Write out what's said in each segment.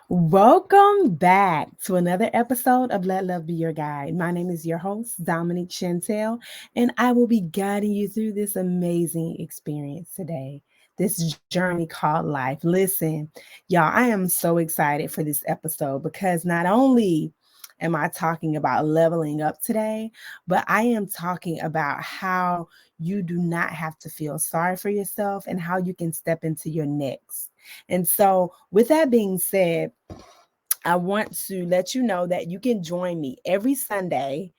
Welcome back to another episode of Let Love Be Your Guide. My name is your host, Dominique Chantel, and I will be guiding you through this amazing experience today, this journey called life. Listen, y'all, I am so excited for this episode because not only am I talking about leveling up today, but I am talking about how you do not have to feel sorry for yourself and how you can step into your next. And so, with that being said, I want to let you know that you can join me every Sunday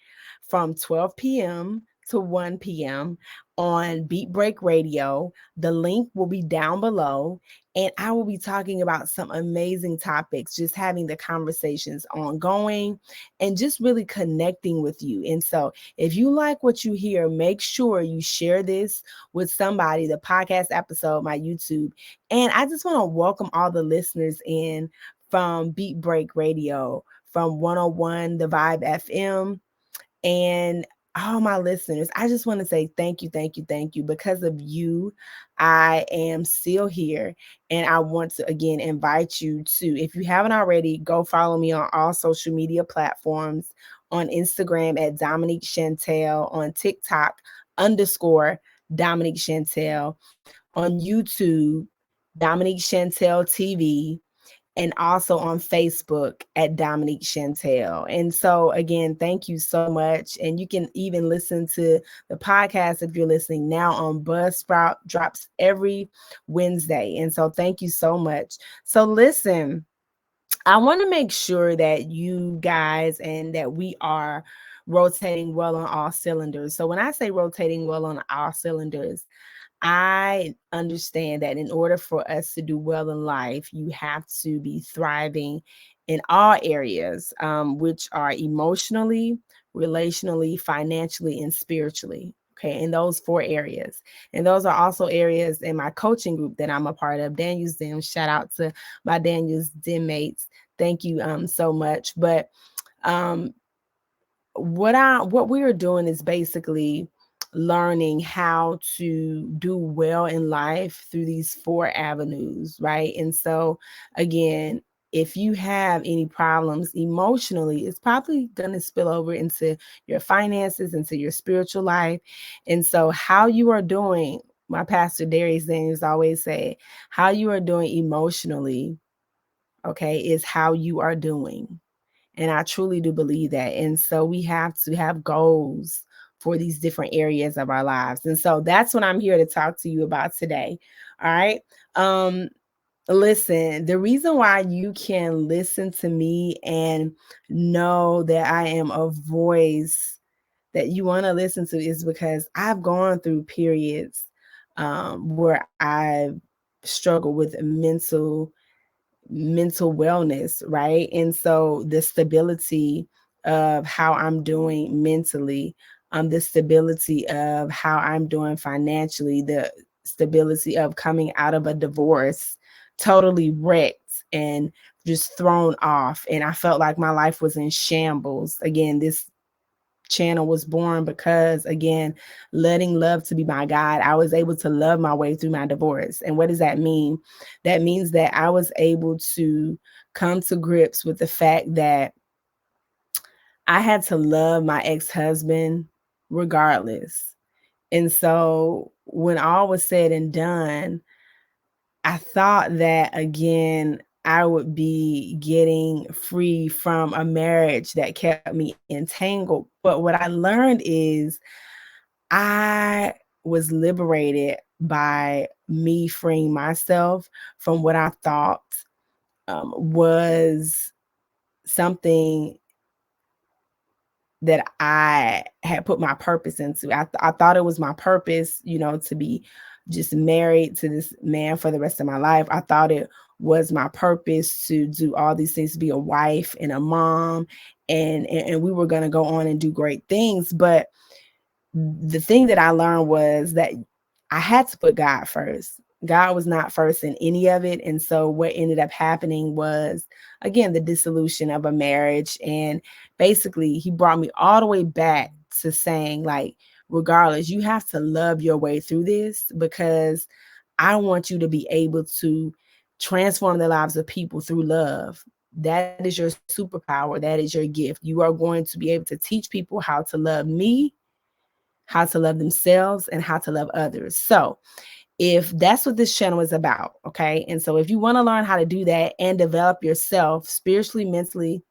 from 12 p.m. to 1 p.m. on Beat Break Radio. The link will be down below, and I will be talking about some amazing topics, just having the conversations ongoing and just really connecting with you. And so, if you like what you hear, make sure you share this with somebody, the podcast episode, my YouTube. And I just want to welcome all the listeners in from Beat Break Radio, from 101 The Vibe FM, and all my listeners. I just want to say thank you, thank you, thank you. Because of you, I am still here. And I want to again invite you to, if you haven't already, go follow me on all social media platforms, on Instagram at Dominique Chantel, on TikTok underscore Dominique Chantel, on YouTube, Dominique Chantel TV, and also on Facebook at Dominique Chantel. And so, again, thank you so much. And you can even listen to the podcast if you're listening now on Buzzsprout, drops every Wednesday. And so, thank you so much. So, listen, I want to make sure that you guys and that we are rotating well on all cylinders. So, when I say rotating well on all cylinders, I understand that in order for us to do well in life, you have to be thriving in all areas, which are emotionally, relationally, financially, and spiritually. Okay, in those four areas. And those are also areas in my coaching group that I'm a part of. Daniel's Den, shout out to my Daniel's Den mates. Thank you so much. But um, what we are doing is basically learning how to do well in life through these four avenues, right? And so again, if you have any problems emotionally, it's probably going to spill over into your finances, into your spiritual life. And so how you are doing, my pastor Darius Daniels always say, how you are doing emotionally, okay, is how you are doing. And I truly do believe that. And so we have to have goals for these different areas of our lives. And so that's what I'm here to talk to you about today. All right. Um, Listen, the reason why you can listen to me and know that I am a voice that you want to listen to is because I've gone through periods where I've struggled with mental wellness, right? And so the stability of how I'm doing mentally, the stability of how I'm doing financially, the stability of coming out of a divorce totally wrecked and just thrown off. And I felt like my life was in shambles. Again, this channel was born because, again, letting love to be my guide, I was able to love my way through my divorce. And what does that mean? That means that I was able to come to grips with the fact that I had to love my ex-husband regardless. And so when all was said and done, I thought that, again, I would be getting free from a marriage that kept me entangled. But what I learned is I was liberated by me freeing myself from what I thought was something that I had put my purpose into. I thought it was my purpose, to be just married to this man for the rest of my life. I thought it was my purpose to do all these things, to be a wife and a mom, and we were going to go on and do great things. But the thing that I learned was that I had to put God first. God was not first in any of it. And so what ended up happening was, again, the dissolution of a marriage. And basically, he brought me all the way back to saying, like, regardless, you have to love your way through this, because I want you to be able to transform the lives of people through love. That is your superpower. That is your gift. You are going to be able to teach people how to love me, how to love themselves, and how to love others. So if that's what this channel is about, okay? And so if you want to learn how to do that and develop yourself spiritually, mentally,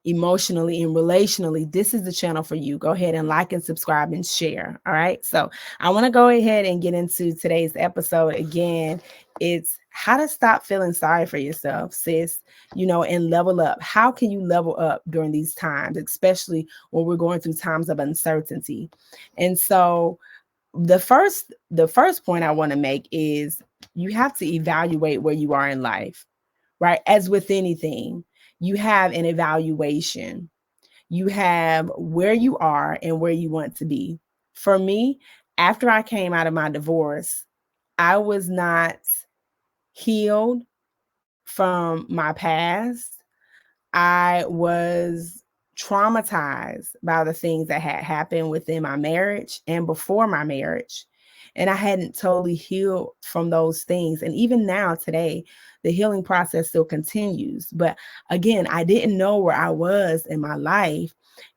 emotionally, and relationally, this is the channel for you. Go ahead and like and subscribe and share. All right. So I want to go ahead and get into today's episode. Again, it's how to stop feeling sorry for yourself, sis, and level up. How can you level up during these times, especially when we're going through times of uncertainty? And so the first point I want to make is you have to evaluate where you are in life, right? As with anything, you have an evaluation. You have where you are and where you want to be. For me, after I came out of my divorce, I was not healed from my past. I was traumatized by the things that had happened within my marriage and before my marriage. And I hadn't totally healed from those things. And even now, today, the healing process still continues. But again, I didn't know where I was in my life.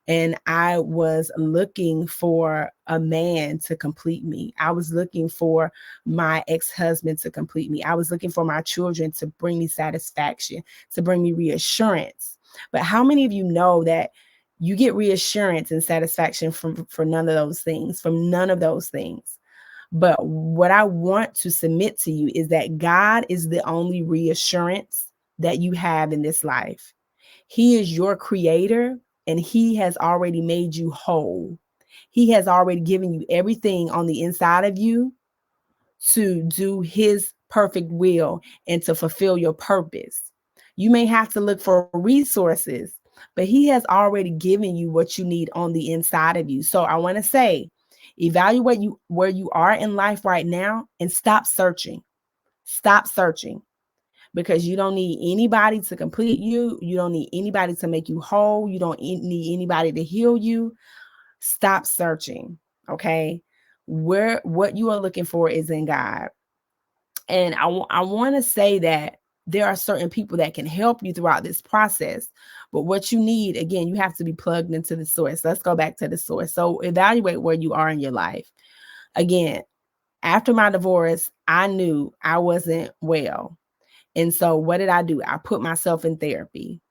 And I was looking for a man to complete me. I was looking for my ex-husband to complete me. I was looking for my children to bring me satisfaction, to bring me reassurance. But how many of you know that you get reassurance and satisfaction for none of those things, from none of those things? But what I want to submit to you is that God is the only reassurance that you have in this life. He is your creator, and he has already made you whole. He has already given you everything on the inside of you to do his perfect will and to fulfill your purpose. You may have to look for resources, but he has already given you what you need on the inside of you. So I want to say, evaluate you where you are in life right now and stop searching. Stop searching, because you don't need anybody to complete you. You don't need anybody to make you whole. You don't need anybody to heal you. Stop searching. Okay. What you are looking for is in God. And I want to say that there are certain people that can help you throughout this process. But what you need, again, you have to be plugged into the source. Let's go back to the source. So evaluate where you are in your life. Again, after my divorce, I knew I wasn't well. And so what did I do? I put myself in therapy.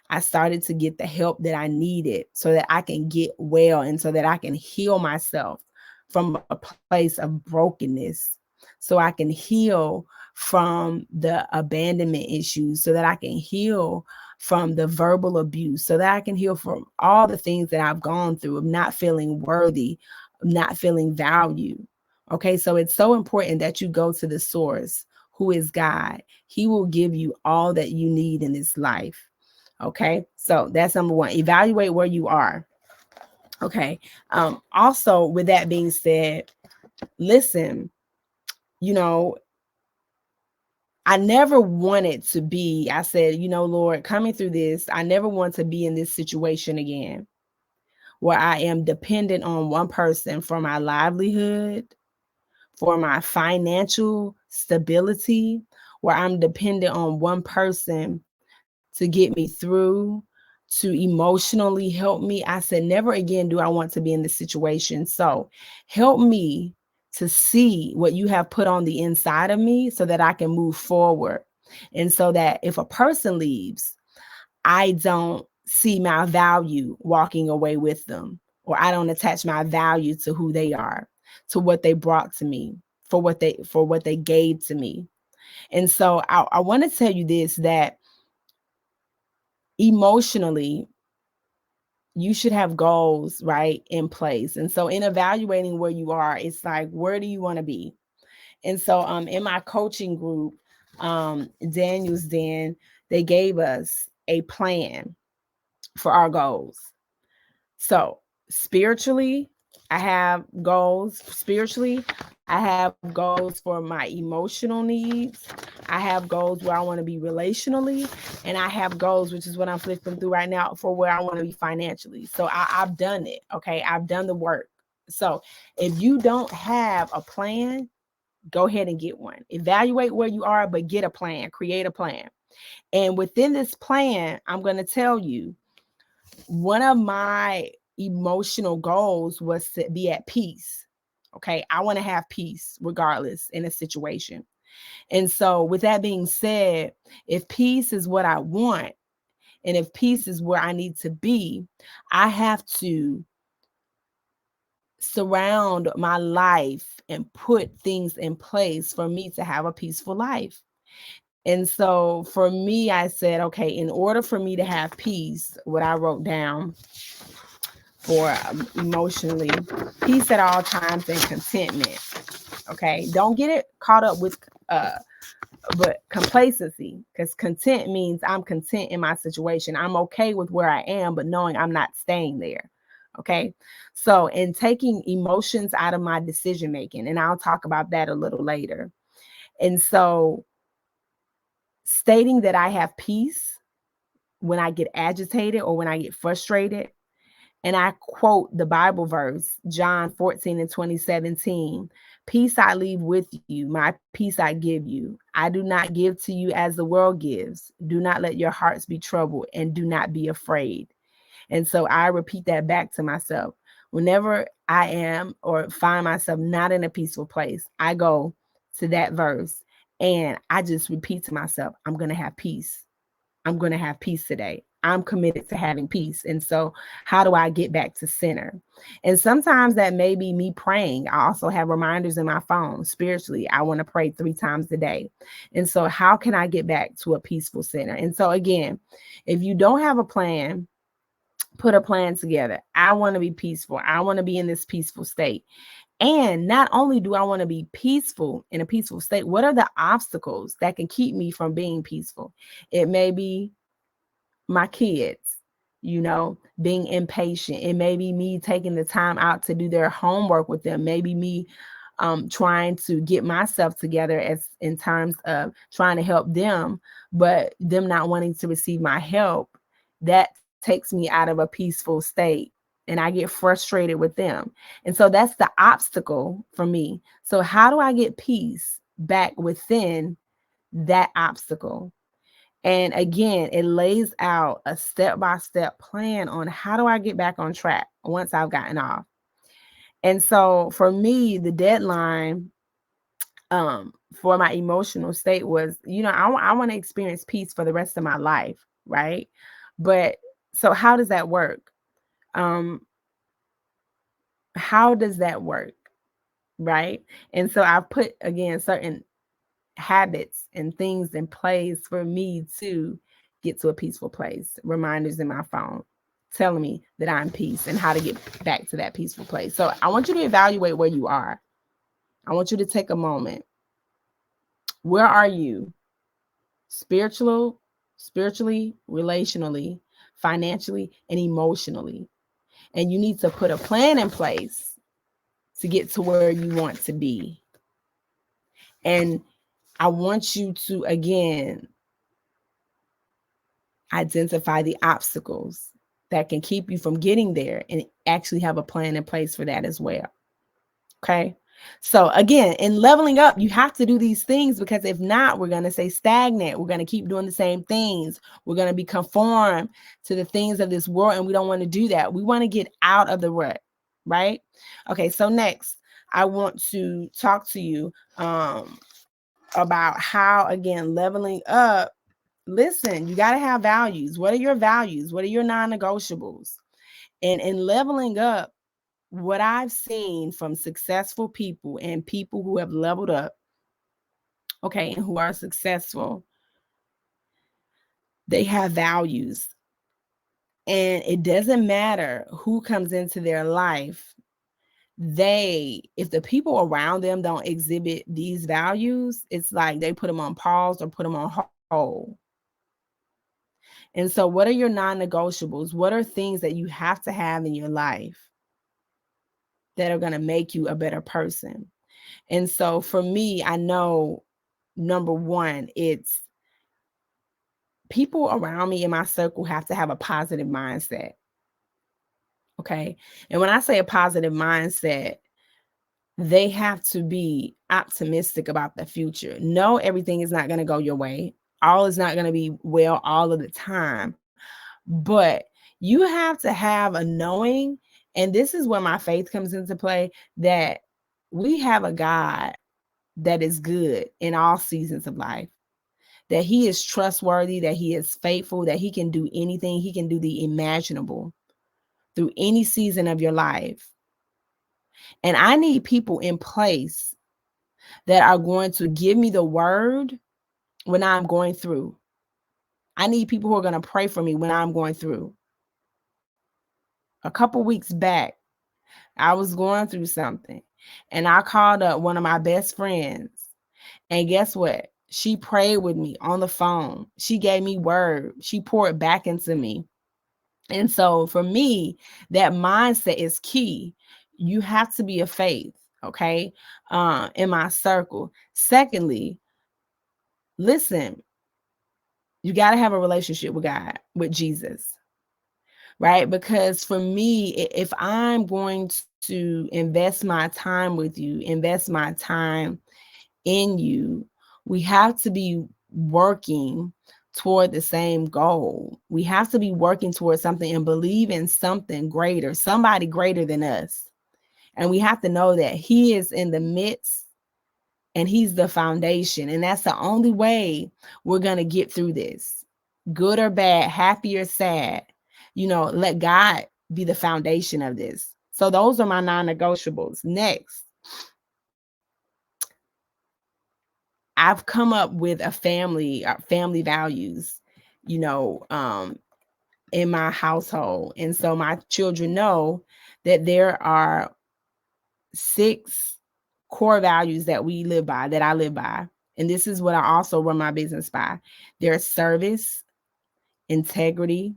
I started to get the help that I needed so that I can get well and so that I can heal myself from a place of brokenness, so I can heal from the abandonment issues, so that I can heal from the verbal abuse, so that I can heal from all the things that I've gone through of not feeling worthy, not feeling valued. Okay, so it's so important that you go to the source, who is God. He will give you all that you need in this life. Okay, so that's number one. Evaluate where you are. Okay. Also, with that being said, listen, you know, I never wanted to be, I said, Lord, coming through this, I never want to be in this situation again where I am dependent on one person for my livelihood, for my financial stability, where I'm dependent on one person to get me through, to emotionally help me. I said, never again do I want to be in this situation. So help me to see what you have put on the inside of me so that I can move forward. And so that if a person leaves, I don't see my value walking away with them, or I don't attach my value to who they are, to what they brought to me, for what they gave to me. And so I want to tell you this, that emotionally, you should have goals, right, in place. And so in evaluating where you are, it's like, where do you want to be? And so in my coaching group, Daniel's Den, they gave us a plan for our goals. So spiritually, I have goals. Spiritually, I have goals for my emotional needs. I have goals where I want to be relationally. And I have goals, which is what I'm flipping through right now, for where I want to be financially. So I've done it. Okay. I've done the work. So if you don't have a plan, go ahead and get one. Evaluate where you are, but get a plan, create a plan. And within this plan, I'm going to tell you, one of my emotional goals was to be at peace. Okay. I want to have peace regardless in a situation. And so, with that being said, if peace is what I want, and if peace is where I need to be, I have to surround my life and put things in place for me to have a peaceful life. And so for me, I said, okay, in order for me to have peace, what I wrote down for emotionally, peace at all times and contentment. Okay. Don't get it caught up with but complacency, because content means I'm content in my situation. I'm okay with where I am, but knowing I'm not staying there. Okay. So, in taking emotions out of my decision making, and I'll talk about that a little later. And so, stating that I have peace when I get agitated or when I get frustrated. And I quote the Bible verse, John 14 and 2017. Peace I leave with you, my peace I give you. I do not give to you as the world gives. Do not let your hearts be troubled and do not be afraid. And so I repeat that back to myself. Whenever I am or find myself not in a peaceful place, I go to that verse and I just repeat to myself, I'm going to have peace. I'm going to have peace today. I'm committed to having peace. And so, how do I get back to center? And sometimes that may be me praying. I also have reminders in my phone. Spiritually, I want to pray 3 times a day. And so, how can I get back to a peaceful center? And so, again, if you don't have a plan, put a plan together. I want to be peaceful. I want to be in this peaceful state. And not only do I want to be peaceful in a peaceful state, what are the obstacles that can keep me from being peaceful? It may be my kids, being impatient. It may be me taking the time out to do their homework with them. Maybe me trying to get myself together as in terms of trying to help them, but them not wanting to receive my help. That takes me out of a peaceful state and I get frustrated with them. And so that's the obstacle for me. So how do I get peace back within that obstacle? And again, it lays out a step-by-step plan on how do I get back on track once I've gotten off. And so for me, the deadline for my emotional state was, I want to experience peace for the rest of my life, right? But so how does that work? How does that work? Right? And so I put, again, certain habits and things in place for me to get to a peaceful place. Reminders in my phone telling me that I'm peace and how to get back to that peaceful place. So I want you to evaluate where you are. I want you to take a moment. Where are you? Spiritually, relationally, financially, and emotionally. And you need to put a plan in place to get to where you want to be. And I want you to, again, identify the obstacles that can keep you from getting there and actually have a plan in place for that as well. Okay. So again, in leveling up, you have to do these things, because if not, we're going to stay stagnant. We're going to keep doing the same things. We're going to be conformed to the things of this world. And we don't want to do that. We want to get out of the rut. Right. Okay. So next, I want to talk to you about how, again, leveling up. Listen, you got to have values. What are your values? What are your non-negotiables? And in leveling up, what I've seen from successful people and people who have leveled up, okay, and who are successful, they have values. And it doesn't matter who comes into their life. If the people around them don't exhibit these values, it's like they put them on pause or put them on hold. And so what are your non-negotiables? What are things that you have to have in your life that are going to make you a better person? And so for me, I know, number one, it's people around me in my circle have to have a positive mindset. Okay. And when I say a positive mindset, they have to be optimistic about the future. No, everything is not going to go your way. All is not going to be well all of the time. But you have to have a knowing, and this is where my faith comes into play, that we have a God that is good in all seasons of life, that he is trustworthy, that he is faithful, that he can do anything, he can do the imaginable through any season of your life. And I need people in place that are going to give me the word when I'm going through. I need people who are going to pray for me when I'm going through. A couple weeks back, I was going through something and I called up one of my best friends. And guess what? She prayed with me on the phone. She gave me word. She poured back into me. And so for me, that mindset is key. You have to be a faith, okay, in my circle. Secondly, listen, you got to have a relationship with God, with Jesus, right? Because for me, if I'm going to invest my time with you, invest my time in you, we have to be working toward the same goal. We have to be working towards something and believe in something greater, somebody greater than us. And we have to know that he is in the midst and he's the foundation. And that's the only way we're going to get through this, good or bad, happy or sad. Let God be the foundation of this. So those are my non-negotiables. Next, I've come up with a family values, you know, um, in my household. And so my children know that there are 6 core values that we live by, that I live by. And this is what I also run my business by. There's service, integrity,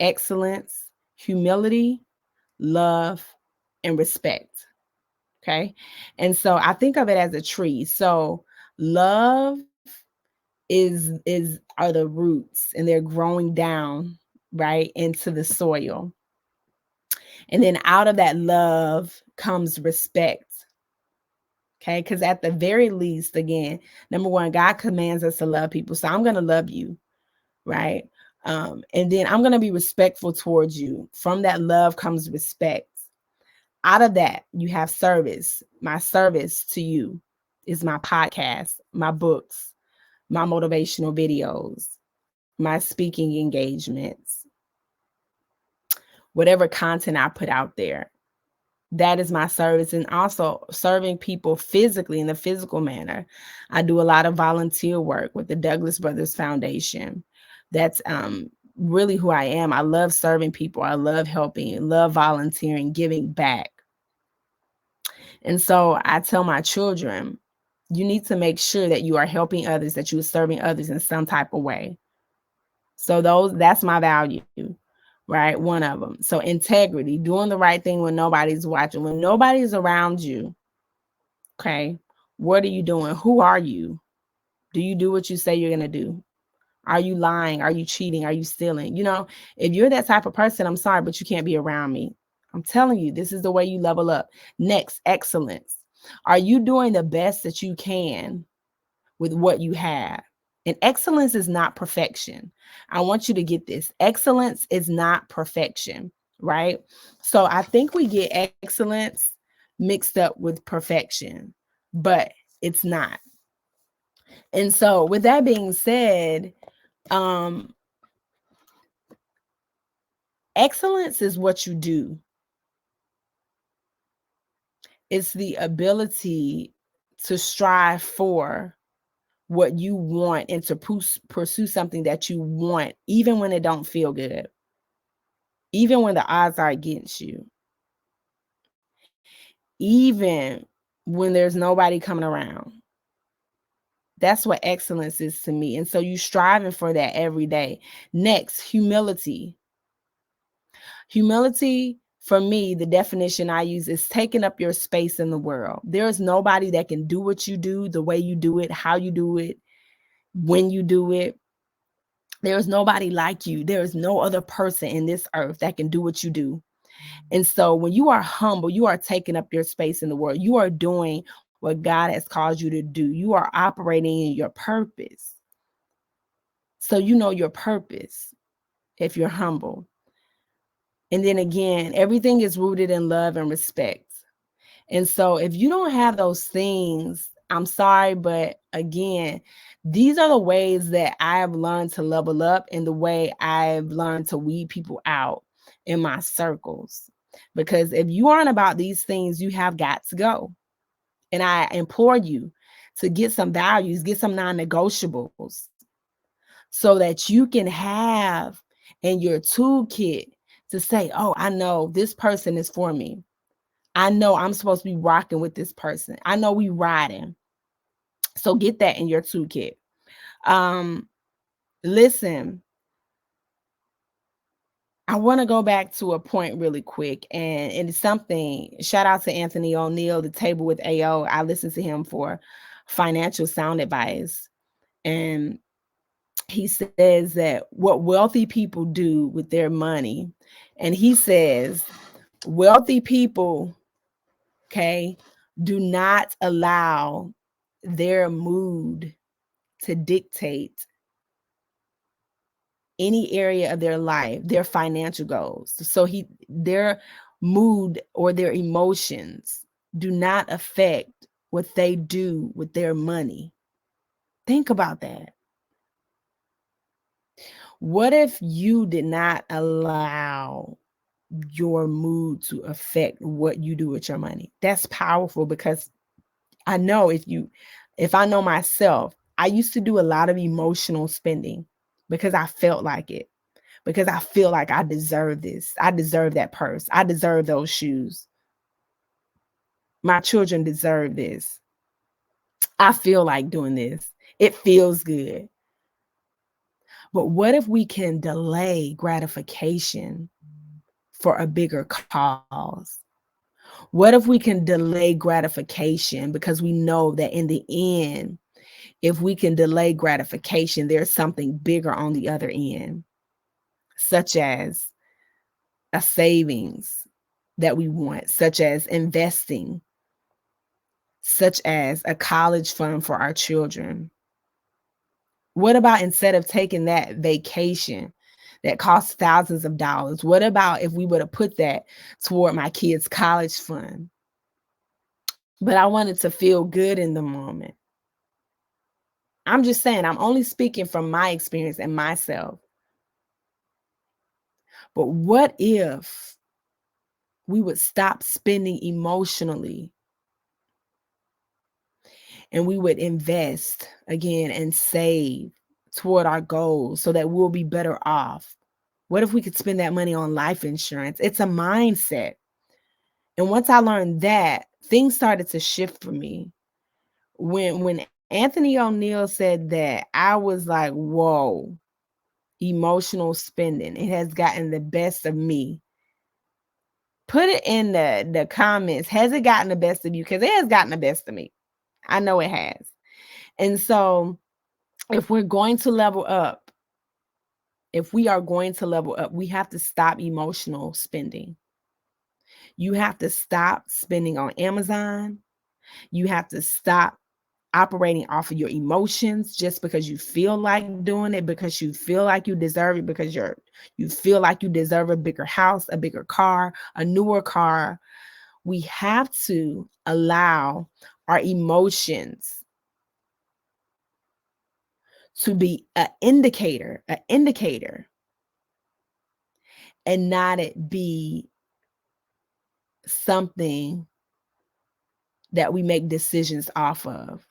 excellence, humility, love, and respect. Okay. And so I think of it as a tree. So love is are the roots, and they're growing down right into the soil. And then out of that love comes respect. Okay. Because at the very least, again, number one, God commands us to love people. So I'm going to love you. Right. And then I'm going to be respectful towards you. From that love comes respect. Out of that, you have service. My service to you is my podcast, my books, my motivational videos, my speaking engagements, whatever content I put out there. That is my service. And also serving people physically, in the physical manner. I do a lot of volunteer work with the Douglas Brothers Foundation. That's really who I am. I love serving people. I love helping, love volunteering, giving back. And so I tell my children, you need to make sure that you are helping others, that you are serving others in some type of way. So that's my value, right? One of them. So integrity, doing the right thing when nobody's watching, when nobody's around you. Okay. What are you doing? Who are you? Do you do what you say you're going to do? Are you lying? Are you cheating? Are you stealing? If you're that type of person, I'm sorry, but you can't be around me. I'm telling you, this is the way you level up. Next, excellence. Are you doing the best that you can with what you have? And excellence is not perfection. I want you to get this. Excellence is not perfection, right? So I think we get excellence mixed up with perfection, but it's not. And so with that being said, excellence is what you do. It's the ability to strive for what you want and to pursue something that you want, even when it don't feel good, even when the odds are against you, even when there's nobody coming around. That's what excellence is to me. And so you striving for that every day. Next, humility. Humility, for me, the definition I use is taking up your space in the world. There's nobody that can do what you do, the way you do it, how you do it, when you do it. There's nobody like you. There is no other person in this earth that can do what you do. And so when you are humble, you are taking up your space in the world. You are doing what God has called you to do. You are operating in your purpose. So you know your purpose if you're humble. And then again, everything is rooted in love and respect. And so if you don't have those things, I'm sorry, but again, these are the ways that I have learned to level up and the way I've learned to weed people out in my circles. Because if you aren't about these things, you have got to go. And I implore you to get some values, get some non-negotiables so that you can have in your toolkit to say, oh, I know this person is for me. I know I'm supposed to be rocking with this person. I know we riding. So get that in your toolkit. Listen, I want to go back to a point really quick, and it's something. Shout out to Anthony O'Neill, the Table with AO. I listen to him for financial sound advice, and he says that what wealthy people do with their money, and he says wealthy people, okay, do not allow their mood to dictate any area of their life, their financial goals. So their mood or their emotions do not affect what they do with their money. Think about that. What if you did not allow your mood to affect what you do with your money? That's powerful, because I know if I know myself, I used to do a lot of emotional spending because I felt like it, because I feel like I deserve this. I deserve that purse. I deserve those shoes. My children deserve this. I feel like doing this. It feels good. But what if we can delay gratification for a bigger cause? What if we can delay gratification because we know that in the end, if we can delay gratification, there's something bigger on the other end, such as a savings that we want, such as investing, such as a college fund for our children? What about instead of taking that vacation that costs thousands of dollars, what about if we would have put that toward my kids' college fund? But I wanted to feel good in the moment. I'm just saying, I'm only speaking from my experience and myself. But what if we would stop spending emotionally and we would invest again and save toward our goals so that we'll be better off? What if we could spend that money on life insurance? It's a mindset. And once I learned that, things started to shift for me. When Anthony O'Neill said that, I was like, whoa, emotional spending. It has gotten the best of me. Put it in the comments. Has it gotten the best of you? Because it has gotten the best of me. I know it has. And so if we're going to level up, if we are going to level up, we have to stop emotional spending. You have to stop spending on Amazon. You have to stop operating off of your emotions just because you feel like doing it, because you feel like you deserve it, because you feel like you deserve a bigger house, a bigger car, a newer car. We have to allow our emotions to be an indicator, and not it be something that we make decisions off of.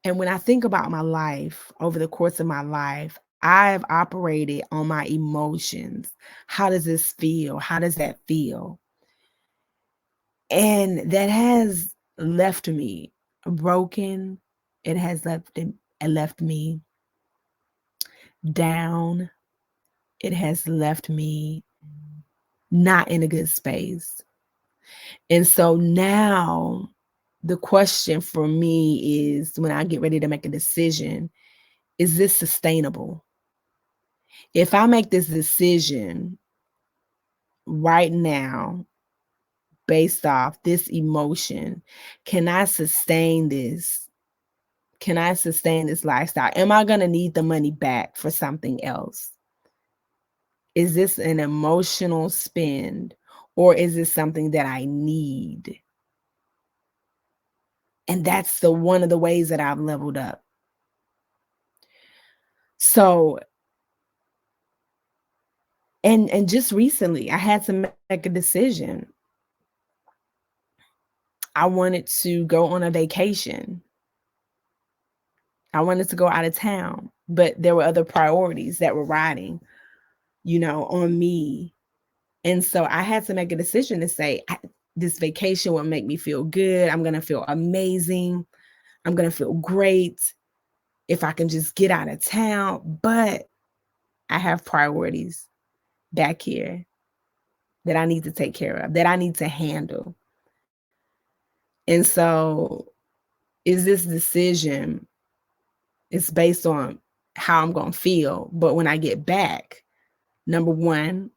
And when I think about my life, over the course of my life, I've operated on my emotions. How does this feel? How does that feel? And that has left me broken. It has left me down. It has left me not in a good space. And so now the question for me is, when I get ready to make a decision, is this sustainable? If I make this decision right now, based off this emotion, can I sustain this? Can I sustain this lifestyle? Am I going to need the money back for something else? Is this an emotional spend, or is this something that I need? And that's the one of the ways that I've leveled up. So, and just recently I had to make a decision. I wanted to go on a vacation. I wanted to go out of town, but there were other priorities that were riding, on me. And so I had to make a decision to say, this vacation will make me feel good. I'm going to feel amazing. I'm going to feel great if I can just get out of town. But I have priorities back here that I need to take care of, that I need to handle. And so is this decision, it's based on how I'm going to feel. But when I get back, number one,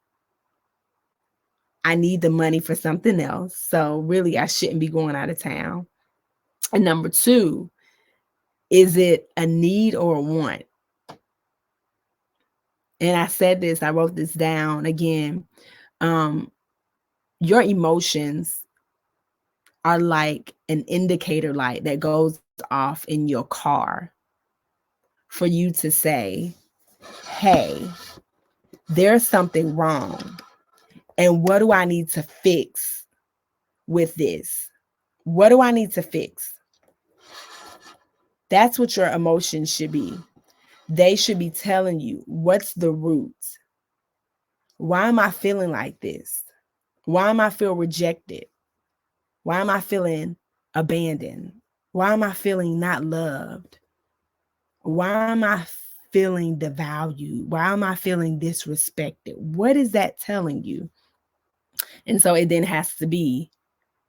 I need the money for something else. So really, I shouldn't be going out of town. And number two, is it a need or a want? And I said this, I wrote this down again. Your emotions are like an indicator light that goes off in your car for you to say, hey, there's something wrong. And what do I need to fix with this? What do I need to fix? That's what your emotions should be. They should be telling you, what's the root? Why am I feeling like this? Why am I feel rejected? Why am I feeling abandoned? Why am I feeling not loved? Why am I feeling devalued? Why am I feeling disrespected? What is that telling you? And so it then has to be,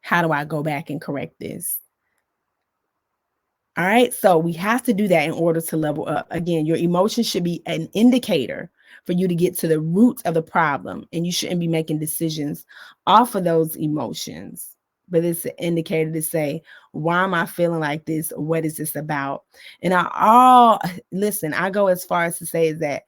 how do I go back and correct this? All right. So we have to do that in order to level up. Again, your emotions should be an indicator for you to get to the root of the problem. And you shouldn't be making decisions off of those emotions. But it's an indicator to say, why am I feeling like this? What is this about? And I go as far as to say that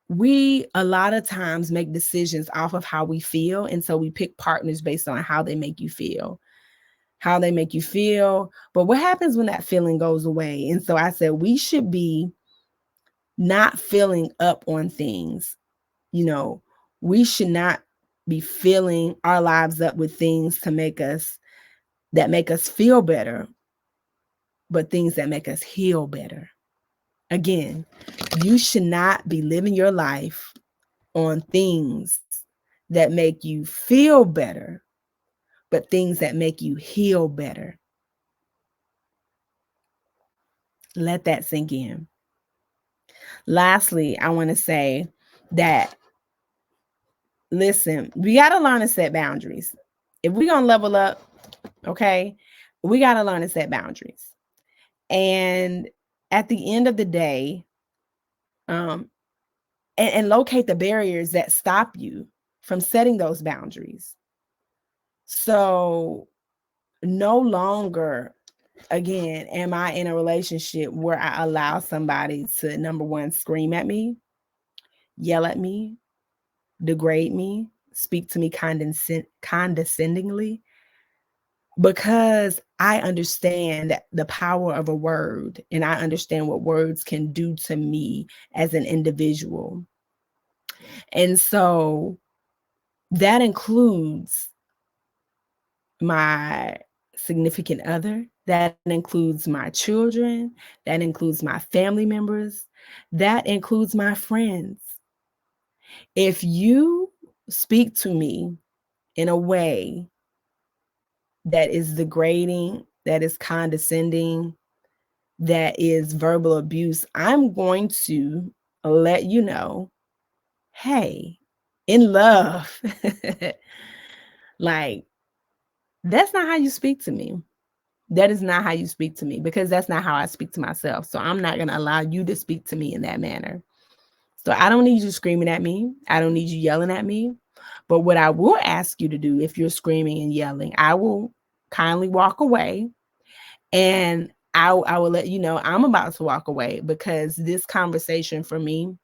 we a lot of times make decisions off of how we feel. And so we pick partners based on how they make you feel. But what happens when that feeling goes away? And so I said, we should be not filling up on things. We should not be filling our lives up with things that make us feel better, but things that make us heal better. Again, you should not be living your life on things that make you feel better, but things that make you heal better. Let that sink in. Lastly, I want to say that, listen, we got to learn to set boundaries. If we're going to level up, okay, we got to learn to set boundaries. And at the end of the day, and locate the barriers that stop you from setting those boundaries. So no longer, again, am I in a relationship where I allow somebody to, number one, scream at me, yell at me, degrade me, speak to me condescendingly, because I understand the power of a word, and I understand what words can do to me as an individual. And so that includes my significant other, that includes my children, that includes my family members, that includes my friends. If you speak to me in a way that is degrading, that is condescending, that is verbal abuse, I'm going to let you know, hey, in love, like, that's not how you speak to me. That is not how you speak to me, because that's not how I speak to myself. So I'm not going to allow you to speak to me in that manner. So I don't need you screaming at me. I don't need you yelling at me. But what I will ask you to do, if you're screaming and yelling, I will kindly walk away, and I will let you know I'm about to walk away, because this conversation for me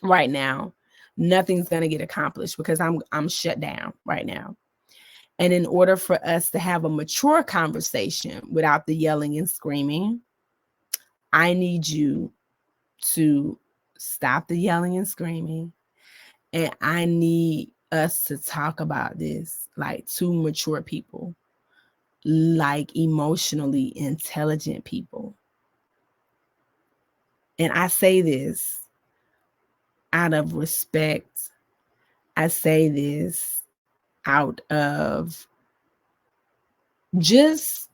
right now, nothing's going to get accomplished because I'm shut down right now. And in order for us to have a mature conversation without the yelling and screaming, I need you to stop the yelling and screaming. And I need us to talk about this like two mature people, like emotionally intelligent people. And I say this out of respect. I say this out of just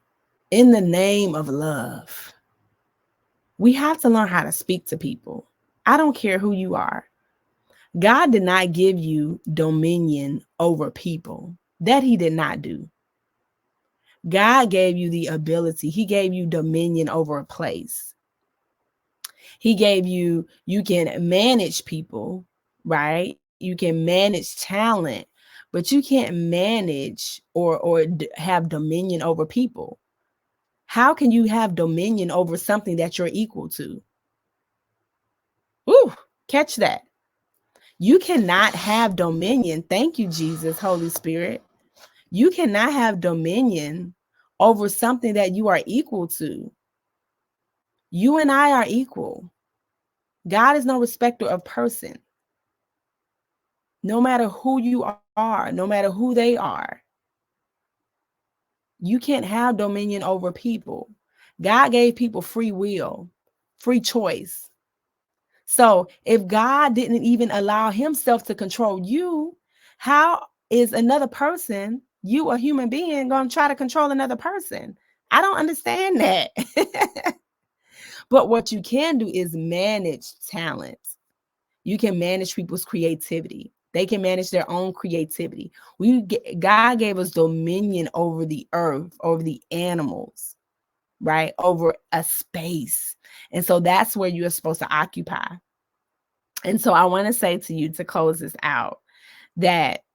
in the name of love. We have to learn how to speak to people. I don't care who you are. God did not give you dominion over people. That he did not do. God gave you the ability. He gave you dominion over a place. He gave you, you can manage people, right? You can manage talent, but you can't manage or have dominion over people. How can you have dominion over something that you're equal to? Ooh, catch that. You cannot have dominion. Thank you, Jesus, Holy Spirit. You cannot have dominion over something that you are equal to. You and I are equal. God is no respecter of person. No matter who you are, no matter who they are, you can't have dominion over people. God gave people free will, free choice. So if God didn't even allow himself to control you, how is another person, you a human being, going to try to control another person? I don't understand that. But what you can do is manage talent. You can manage people's creativity. They can manage their own creativity. God gave us dominion over the earth, over the animals, right? Over a space. And so that's where you're supposed to occupy. And so I want to say to you, to close this out, that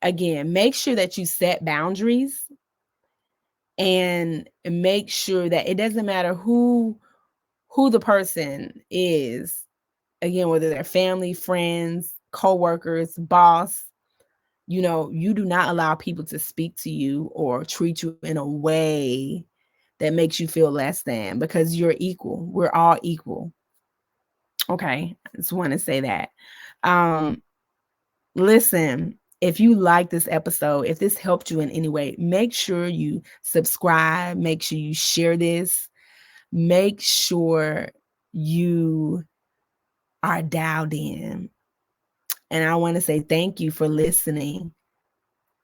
again, make sure that you set boundaries, and make sure that it doesn't matter who the person is, again, whether they're family, friends, co-workers, boss, you do not allow people to speak to you or treat you in a way that makes you feel less than, because you're equal. We're all equal. Okay. I just want to say that. Listen, if you like this episode, if this helped you in any way, make sure you subscribe, make sure you share this, make sure you are dialed in. And I want to say thank you for listening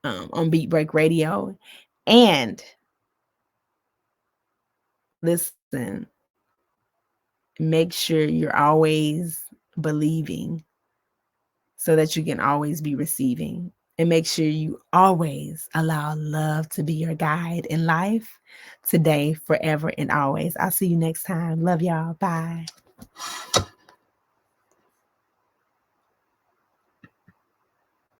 on Beat Break Radio. And listen, make sure you're always believing so that you can always be receiving. And make sure you always allow love to be your guide in life, today, forever, and always. I'll see you next time. Love y'all. Bye.